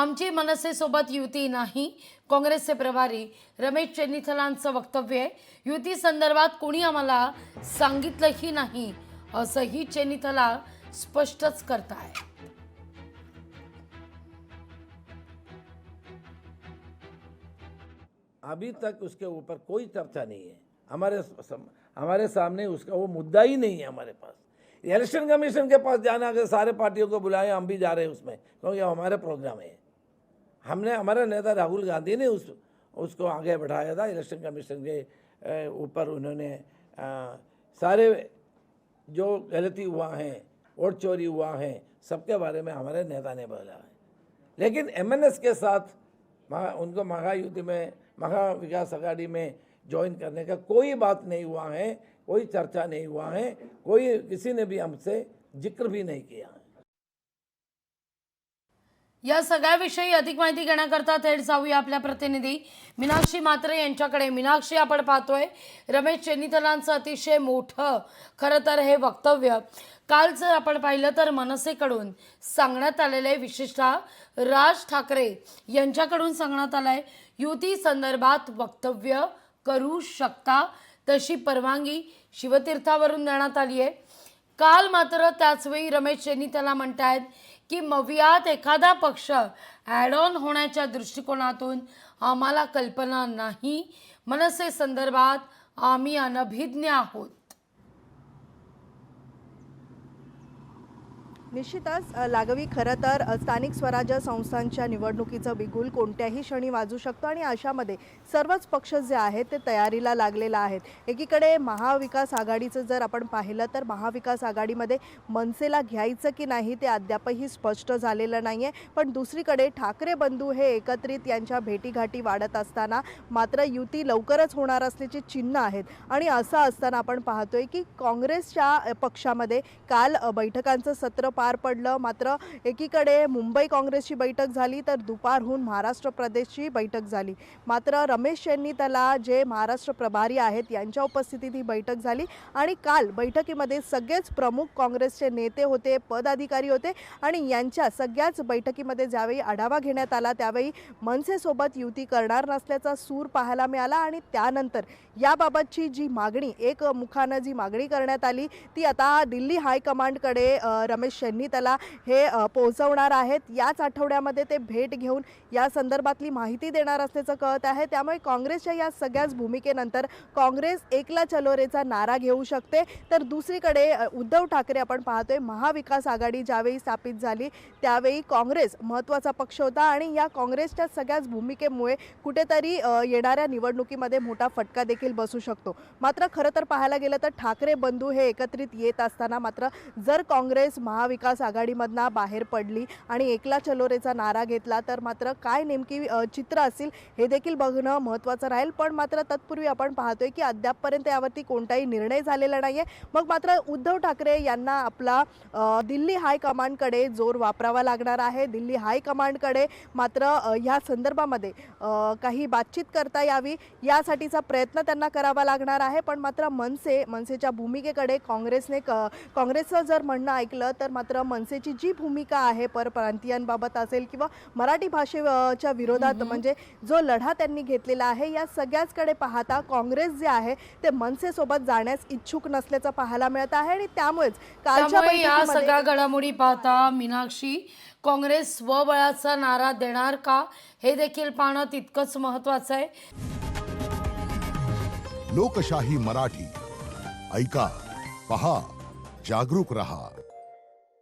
आमची मनसेसोबत युती नाही, काँग्रेसचे प्रभारी रमेश चेन्नीथलांचं वक्तव्य आहे। युती संदर्भात कोणी आम्हाला सांगितलंही नाही असंही चेन्नीथला स्पष्टच करताय। अभी तक उसके ऊपर कोई चर्चा नहीं है। हमारे सामने उसका वो मुद्दा ही नहीं है हमारे पास। इलेक्शन कमीशन के पास जाना, अगर सारे पार्टियों को बुलाए, हम भी जा रहे हैं उसमें, क्योंकि हमारे प्रोग्राम है। हमने, हमारे नेता राहुल गांधी ने उसको आगे बढ़ाया था। इलेक्शन कमीशन के ऊपर उन्होंने सारे जो गलती हुआ है, वोट चोरी हुआ है, सबके बारे में हमारे नेता ने बोला है। लेकिन एमएनएस के साथ उनको महायुति में, महाविकास आघाड़ी में ज्वाइन करने का कोई बात नहीं हुआ है, कोई चर्चा नहीं हुआ है, कोई किसी ने भी हमसे जिक्र भी नहीं किया है। या सगळ्याविषयी अधिक माहिती घेण्याकरता थेट जाऊया आपल्या प्रतिनिधी मीनाक्षी म्हात्रे यांच्याकडे। मीनाक्षी, आपण पाहतोय रमेश चेन्नीथलांचं अतिशय मोठं खरं तर हे वक्तव्य काल जर आपण पाहिलं तर मनसेकडून सांगण्यात आलेले, विशेषतः राज ठाकरे यांच्याकडून सांगण्यात आलंय युती संदर्भात वक्तव्य करू शकता तशी परवानगी शिवतीर्थावरून देण्यात आली आहे। काल मात्र त्याचवेळी रमेश चेन्नीथला म्हणतायत की मवियात एखादा पक्ष ॲड ऑन होण्याच्या दृष्टिकोनातून आम्हाला कल्पना नाही, मनसे संदर्भात आम्ही अनभिज्ञ आहोत। निश्चितच लागवी खरं तर स्थानिक स्वराज्य संस्थांच्या निवडणुकीचं बिगुल कोणत्याही क्षणी वाजू शकतो आणि अशामध्ये सर्वच पक्ष जे आहेत ते तयारीला लागलेला आहेत। एकीकडे महाविकास आघाडीचं जर आपण पाहिलं तर महाविकास आघाडीमध्ये मनसेला घ्यायचं की नाही ते अद्यापही स्पष्ट झालेलं नाही आहे। पण दुसरीकडे ठाकरे बंधू हे एकत्रित यांच्या भेटीगाठी वाढत असताना मात्र युती लवकरच होणार असल्याची चिन्ह आहेत। आणि असं असताना आपण पाहतोय की काँग्रेसच्या पक्षामध्ये काल बैठकांचं सत्र पार पडलं। मात्र एकीकडे मुंबई काँग्रेसची बैठक झाली तर दुपारहून महाराष्ट्र प्रदेशची बैठक झाली। मात्र रमेश चेन्नीथला जे महाराष्ट्र प्रभारी आहेत यांच्या उपस्थितीत ही बैठक झाली आणि काल बैठकीमध्ये सगळेच प्रमुख काँग्रेसचे नेते होते, पदाधिकारी होते आणि यांच्या सगळ्याच बैठकीमध्ये ज्यावेळी आढावा घेण्यात आला त्यावेळी मनसेसोबत युती करणार नसल्याचा सूर पाहायला मिळाला आणि त्यानंतर याबाबतची जी मागणी एकमुखानं जी मागणी करण्यात आली ती आता दिल्ली हायकमांडकडे रमेश चेन्नीथला हे पोहोचवणार आहेत। याच आठवड्यामध्ये ते भेट घेऊन या संदर्भातली माहिती देणार असल्याचं कळत आहे। त्यामुळे काँग्रेसच्या या सगळ्याच भूमिकेनंतर काँग्रेस एकला चलो रेचा नारा घेऊ शकते। तर दुसरीकडे उद्धव ठाकरे आपण पाहतोय महाविकास आघाडी ज्यावेळी स्थापित झाली त्यावेळी काँग्रेस महत्त्वाचा पक्ष होता आणि या काँग्रेसच्या सगळ्याच भूमिकेमुळे कुठेतरी येणाऱ्या निवडणुकीमध्ये मोठा फटका देखील बसू शकतो। मात्र खरं तर पाहायला गेलं तर ठाकरे बंधू हे एकत्रित येत असताना मात्र जर काँग्रेस महाविकास आघाडीमधनं बाहेर पडली आणि एकला चलो रेचा नारा घेतला तर मात्र काय नेमकी चित्र असेल हे देखील बघणं महत्त्वाचं राहील। पण मात्र तत्पूर्वी आपण पाहतोय की अद्यापपर्यंत यावरती कोणताही निर्णय झालेला नाही आहे। मग मात्र उद्धव ठाकरे यांना आपला दिल्ली हायकमांडकडे जोर वापरावा लागणार आहे। दिल्ली हायकमांडकडे मात्र या संदर्भामध्ये काही बातचीत करता यावी यासाठीचा प्रयत्न त्यांना करावा लागणार आहे। पण मात्र मनसेच्या भूमिकेकडे काँग्रेसचं जर म्हणणं ऐकलं तर मात्र मनसेची जी भूमिका आहे परप्रांतीयांबाबत असेल किंवा मराठी भाषेच्या विरोधात म्हणजे जो लढा त्यांनी घेतलेला आहे या सगळ्याचकडे पाहता काँग्रेस जे आहे ते मनसेसोबत जाण्यास इच्छुक नसल्याचं पाहायला मिळत आहे। आणि त्यामुळेच कालच्या या सगळ्या घडामोडी पाहता मीनाक्षी, काँग्रेस स्वबळाचा नारा देणार का हे देखील पाहणं तितकंच महत्त्वाचं आहे। लोकशाही मराठी ऐका, पहा, जागरूक रहा।